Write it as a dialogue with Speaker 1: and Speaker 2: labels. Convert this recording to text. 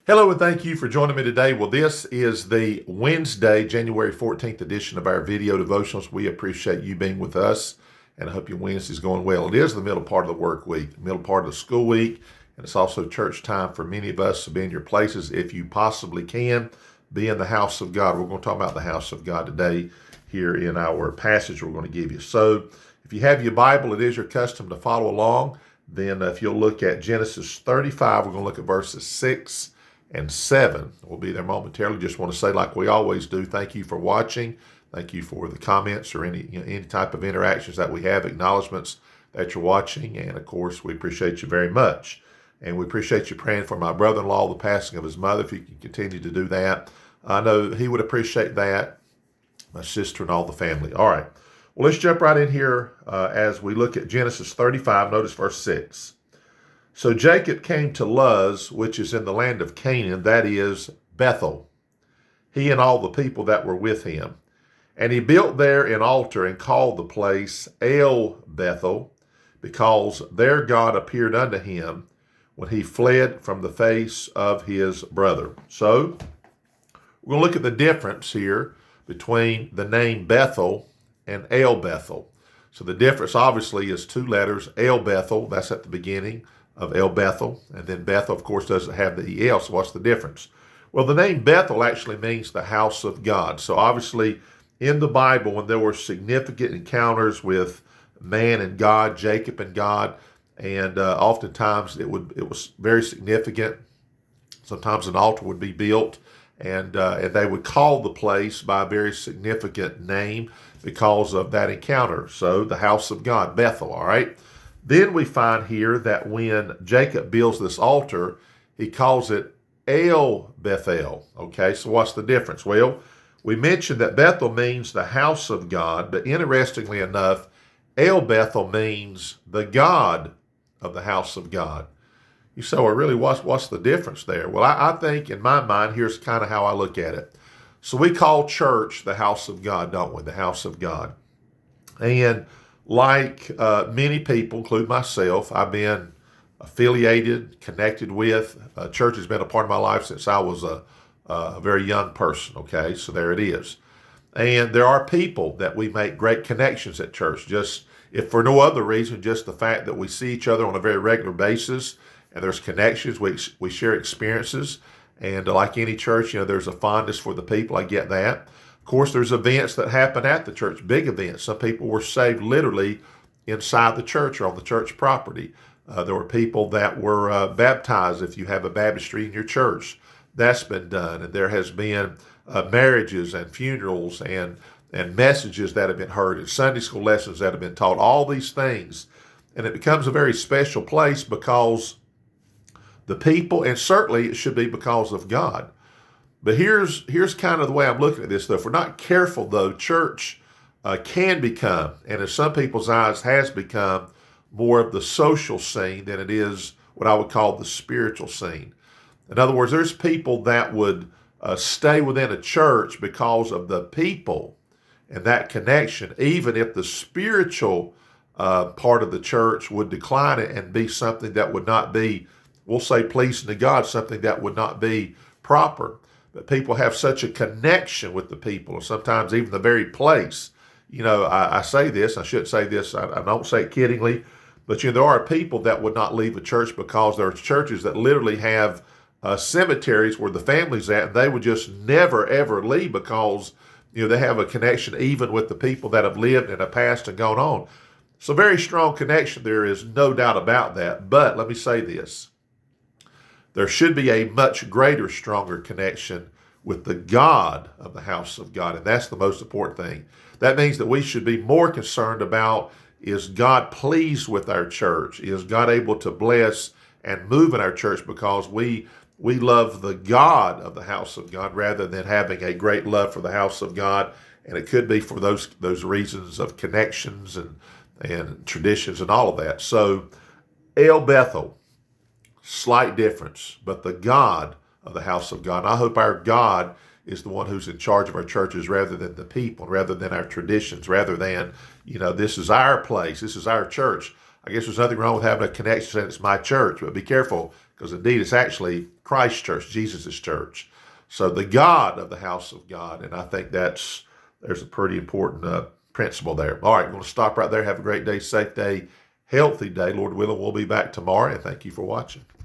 Speaker 1: Hello and thank you for joining me today. Well, this is the Wednesday, January 14th edition of our video devotionals. We appreciate you being with us, and I hope your Wednesday's going well. It is the middle part of the work week, the middle part of the school week, and it's also church time for many of us to be in your places. If you possibly can, be in the house of God. We're going to talk about the house of God today here in our passage we're going to give you. So if you have your Bible, it is your custom to follow along. Then if you'll look at Genesis 35, we're going to look at verses 6 and 7. We'll be there momentarily. Just want to say, like we always do, thank you for watching. Thank you for the comments or any type of interactions that we have, acknowledgments that you're watching. And of course, we appreciate you very much. And we appreciate you praying for my brother-in-law, the passing of his mother, if you can continue to do that. I know he would appreciate that, my sister and all the family. All right. Well, let's jump right in here as we look at Genesis 35. Notice verse 6. So Jacob came to Luz, which is in the land of Canaan, that is Bethel, he and all the people that were with him. And he built there an altar and called the place El Bethel, because there God appeared unto him when he fled from the face of his brother. So we're going to look at the difference here between the name Bethel and El Bethel. So the difference obviously is two letters, El Bethel, that's at the beginning of El Bethel, and then Bethel, of course, doesn't have the El, so what's the difference? Well, the name Bethel actually means the house of God. So obviously, in the Bible, when there were significant encounters with man and God, Jacob and God, and oftentimes it was very significant. Sometimes an altar would be built, and they would call the place by a very significant name because of that encounter. So the house of God, Bethel, all right? Then we find here that when Jacob builds this altar, he calls it El Bethel. Okay, so what's the difference? Well, we mentioned that Bethel means the house of God, but interestingly enough, El Bethel means the God of the house of God. You say, well, really, what's the difference there? Well, I think in my mind, here's kind of how I look at it. So we call church the house of God, don't we? The house of God. And like many people, including myself, I've been affiliated, connected with. Church has been a part of my life since I was a very young person, okay? So there it is. And there are people that we make great connections at church, just if for no other reason, just the fact that we see each other on a very regular basis, and there's connections, we share experiences. And like any church, there's a fondness for the people. I get that. Of course, there's events that happen at the church, big events. Some people were saved literally inside the church or on the church property. There were people that were baptized if you have a baptistry in your church. That's been done. And there has been marriages and funerals and messages that have been heard and Sunday school lessons that have been taught, all these things. And it becomes a very special place because the people, and certainly it should be because of God. But here's kind of the way I'm looking at this, though. If we're not careful, though, church can become, and in some people's eyes has become, more of the social scene than it is what I would call the spiritual scene. In other words, there's people that would stay within a church because of the people and that connection, even if the spiritual part of the church would decline it and be something that would not be, we'll say, pleasing to God, something that would not be proper. But people have such a connection with the people, and sometimes even the very place. I say this, I shouldn't say this, I don't say it kiddingly, but there are people that would not leave a church because there are churches that literally have cemeteries where the family's at, and they would just never, ever leave because, they have a connection even with the people that have lived and have passed and gone on. So very strong connection, there is no doubt about that. But let me say this. There should be a much greater, stronger connection with the God of the house of God. And that's the most important thing. That means that we should be more concerned about, is God pleased with our church? Is God able to bless and move in our church because we love the God of the house of God rather than having a great love for the house of God. And it could be for those reasons of connections and traditions and all of that. So El Bethel, slight difference, but the God of the house of God. And I hope our God is the one who's in charge of our churches rather than the people, rather than our traditions, rather than, this is our place, this is our church. I guess there's nothing wrong with having a connection saying it's my church, but be careful because indeed it's actually Christ's church, Jesus' church. So the God of the house of God. And I think there's a pretty important principle there. All right, I'm going to stop right there. Have a great day, safe day, healthy day. Lord willing, we'll be back tomorrow. And thank you for watching.